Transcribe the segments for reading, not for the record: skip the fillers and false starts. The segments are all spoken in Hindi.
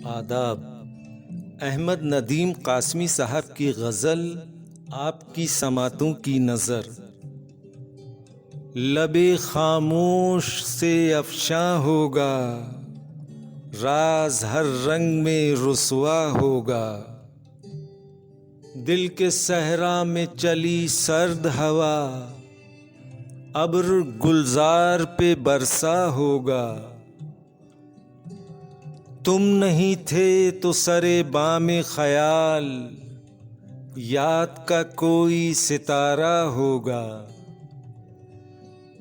आदाब। अहमद नदीम कासमी साहब की गज़ल आपकी समातों की नज़र। लबे खामोश से अफ़शां होगा, राज हर रंग में रुसवा होगा। दिल के सहरा में चली सर्द हवा, अब्र गुलजार पे बरसा होगा। तुम नहीं थे तो सरे बामे ख्याल, याद का कोई सितारा होगा।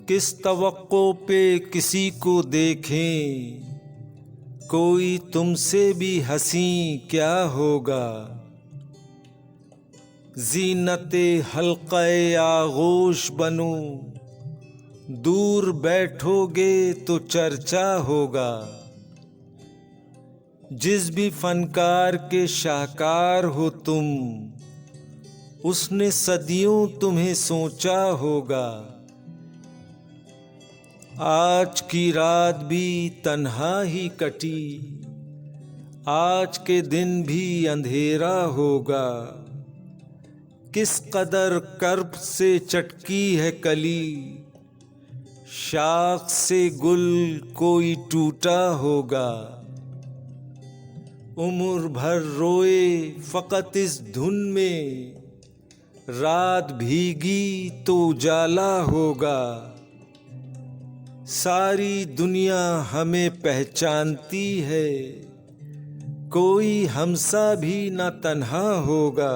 किस तवक्को पे किसी को देखें, कोई तुमसे भी हंसी क्या होगा। ज़ीनते हल्क़े आगोश बनो, दूर बैठोगे तो चर्चा होगा। जिस भी फनकार के शाहकार हो तुम, उसने सदियों तुम्हें सोचा होगा। आज की रात भी तन्हा ही कटी, आज के दिन भी अंधेरा होगा। किस कदर कर्ब से चटकी है कली, शाख से गुल कोई टूटा होगा। उम्र भर रोए फ़कत इस धुन में, रात भीगी तो उजाला होगा। सारी दुनिया हमें पहचानती है, कोई हमसा भी न तन्हा होगा।